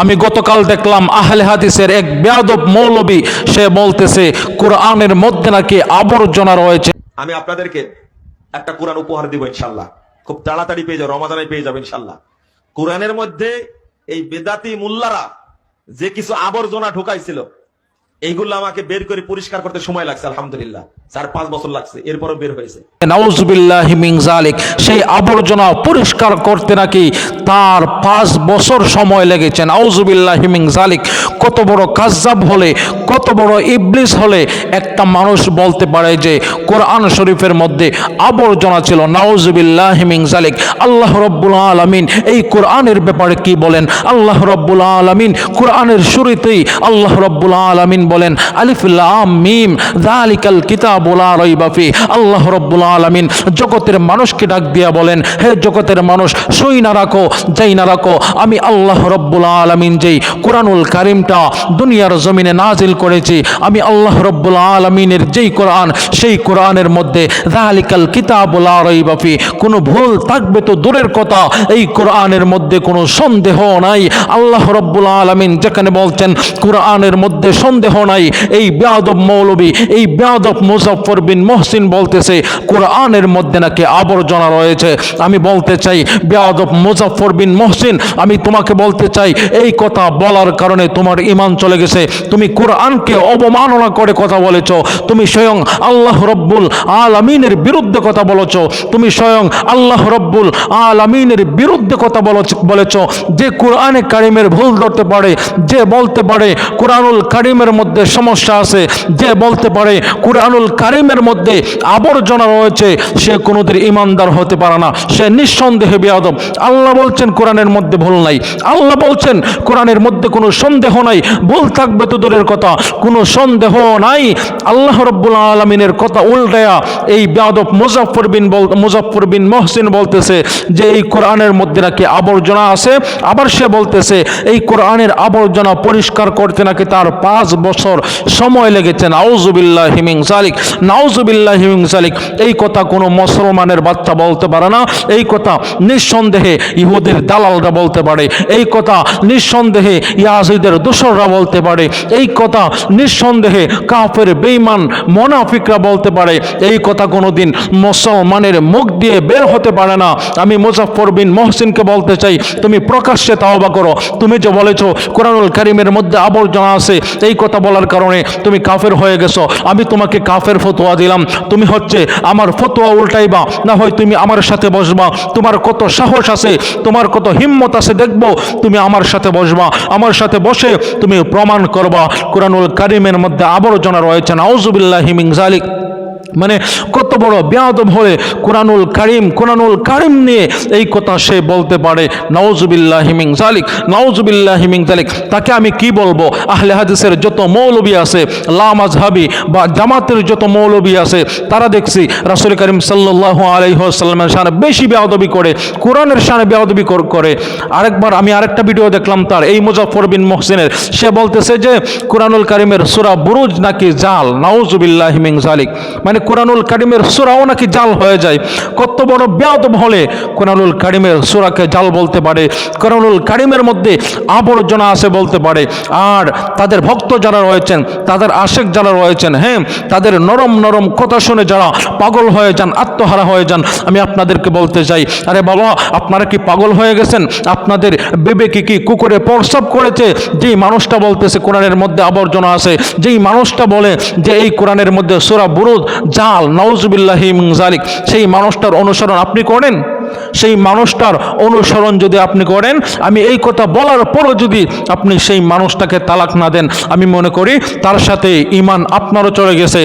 আমি গতকাল দেখলাম আহলে হাদিসের এক বেয়াদব মৌলবী, সে বলতেছে কোরআনের মধ্যে নাকি আবর্জনা রয়েছে। আমি আপনাদেরকে একটা কোরআন উপহার দিব ইনশাল্লাহ, খুব তাড়াতাড়ি পেয়ে যাবে, রমাদানে পেয়ে যাবে ইনশাল্লাহ। কোরআনের মধ্যে এই বেদাতি মুল্লারা যে কিছু আবর্জনা ঢুকাইছিল, এইগুলো আমাকে বের করে পরিষ্কার করতে সময় লাগছে, আলহামদুলিল্লাহ 4-5 বছর লাগছে, এরপরও বের হয়েছে। নাউজুবিল্লাহি মিন যালিক, সেই আবর্জনা পরিষ্কার করতে নাকি তার 5 বছর সময় লেগেছে। নাউজুবিল্লাহি মিন যালিক। কত বড় কাজ্জাব হলে, কত বড় ইবলিস হলে একটা মানুষ বলতে পারে যে কোরআন শরীফের মধ্যে আবর্জনা ছিল। নাউজুবিল্লাহি মিন যালিক। আল্লাহ রাব্বুল আলামিন এই কোরআনের ব্যাপারে কি বলেন? আল্লাহ রাব্বুল আলামিন কোরআনের শুরুতেই আল্লাহ রাব্বুল আলামিন বলেন আলিফ লাম মিম যালিকাল কিতাবু লা রাইবা ফি। আল্লাহ রাব্বুল আলামিন জগতের মানুষকে ডাক দিয়া বলেন, হে জগতের মানুষ, শুই না রাখো, যাই না রাখো, আমি আল্লাহ রাব্বুল আলামিন যেই কোরআনুল কারীমটা দুনিয়ার জমিনে নাজিল করেছি, আমি আল্লাহ রাব্বুল আলামিনের যেই কোরআন, সেই কোরআনের মধ্যে যালিকাল কিতাবু লা রাইবা ফি, কোনো ভুল থাকবে তো দূরের কথা, এই কোরআনের মধ্যে কোনো সন্দেহ নাই। আল্লাহ রাব্বুল আলামিন যেখানে বলছেন কোরআনের মধ্যে সন্দেহ নাই, এই বেয়াদব মৌলবী, এই বেয়াদব মুজাফফর বিন মুহসিন বলতেছে কোরআনের মধ্যে নাকি আবর্জনা রয়েছে। আমি বলতে চাই বেয়াদব মুজাফফর বিন মুহসিন, আমি তোমাকে বলতে চাই এই কথা বলার কারণে তোমার ঈমান চলে গেছে। তুমি কোরআনকে অবমাননা করে কথা বলেছো, তুমি স্বয়ং আল্লাহ রাব্বুল আলামিনের বিরুদ্ধে কথা বলেছো, তুমি স্বয়ং আল্লাহ রাব্বুল আলামিনের বিরুদ্ধে কথা বলেছো। যে কোরআনে কারিমের ভুল ধরতে পারে, যে বলতে পারে কোরআনুল কারিমের মধ্যে সমস্যা আছে, যে বলতে পারে কোরআনুল কারিমের মধ্যে আবর্জনা রয়েছে, সে কোনোদিন ইমানদার হতে পারে না, সে নিঃসন্দেহে বেয়াদব। আল্লাহ বলছেন কোরআনের মধ্যে ভুল নাই, আল্লাহ বলছেন কোরআনের মধ্যে কোনো সন্দেহ নাই, ভুল থাকবে তো দূরের কথা, কোনো সন্দেহ নাই। আল্লাহ রাব্বুল আলামিনের কথা উল্টায়া এই বেয়াদব মুজাফফর বিন মুহসিন বলতেছে যে এই কোরআনের মধ্যে নাকি আবর্জনা আছে। আবার সে বলতেছে এই কোরআনের আবর্জনা পরিষ্কার করতে নাকি তার 5 বছর সময় লেগেছে। নাউজুবিল্লাহি মিন যালিক, নাউজুবিল্লাহি মিন যালিক। এই কথা কোনো মুসলমানের বাচ্চা বলতে পারে না, এই কথা নিঃসন্দেহে ইহুদের দালালরা বলতে পারে, এই কথা নিঃসন্দেহে ইয়াজিদের দোসররা বলতে পারে, এই কথা নিঃসন্দেহে কাফের বেঈমান মুনাফিকরা বলতে পারে, এই কথা কোনোদিন মুসলমানের মুখ দিয়ে বের হতে পারে না। আমি মুজাফফর বিন মুহসিনকে বলতে চাই, তুমি প্রকাশ্যে তাওবা করো। তুমি যে বলেছো কোরআনুল কারীমের মধ্যে আবর্জনা আছে, এই কথা বলার কারণে তুমি কাফের হয়ে গেছো। আমি তোমাকে কাফের ফতোয়া দিলাম, তুমি হচ্ছে আমার ফতোয়া উল্টাইবা, না হয় তুমি আমার সাথে বসবা। তোমার কত সাহস আছে, তোমার কত হিম্মত আছে, দেখবো তুমি আমার সাথে বসবা, আমার সাথে বসে তুমি প্রমাণ করবা কোরআনুল কারীমের মধ্যে আবর্জনা রয়েছে। নাউজুবিল্লাহি মিন যালিক। মানে কত বড় বেয়াদব হলে কোরআনুল কারীম নিয়ে এই কথা সে বলতে পারে। নাউজুবিল্লাহি মিন যালিক, নাউজুবিল্লাহি মিন যালিক। তাকে আমি কি বলবো? আহলে হাদিসের যত মৌলবী আছে, লা মাযহাবী বা জামাতের যত মৌলবী আছে, তারা দেখছি রাসূল করিম সাল্লাল্লাহু আলাইহি ওয়াসাল্লামের শানে বেশি বেয়াদবি করে, কোরআনের শানে বেয়াদবি করে। আরেকবার আমি আরেকটা ভিডিও দেখলাম তার, এই মুজাফফর বিন মুহসিনের, সে বলতেছে যে কোরআনুল কারীমের সূরা বুরুজ নাকি জাল। নাউজুবিল্লাহি মিন যালিক। মানে কোরআনুল কারীমের সূরাও নাকি জাল হয়ে যায়। কত বড় বেয়াদব হলে কোরআনুল কারীমের সূরাকে জাল বলতে পারে, কোরআনুল কারীমের মধ্যে আবর্জনা আছে বলতে পারে। আর তাদের ভক্ত যারা রয়েছেন, তাদের আশেক যারা রয়েছেন, হ্যাঁ, তাদের নরম নরম কথা শুনে যারা পাগল হয়ে যান, আত্মহারা হয়ে যান, আমি আপনাদেরকে বলতে চাই, আরে বাবা, আপনারা কি পাগল হয়ে গেছেন? আপনাদের বিবেকে কি কুকুরে প্রস্রাব করেছে? যেই মানুষটা বলতেছে কোরআনের মধ্যে আবর্জনা আছে, যেই মানুষটা বলে যে এই কোরআনের মধ্যে সূরা বুরুজ জাল, নাউজুবিল্লাহি মিন যালিক, সেই মানুষটার অনুসরণ আপনি করেন? সেই মানুষটার অনুসরণ যদি আপনি করেন, আমি এই কথা বলার পরও যদি আপনি সেই মানুষটাকে তালাক না দেন, আমি মনে করি তার সাথে ঈমান আপনারও চলে গেছে।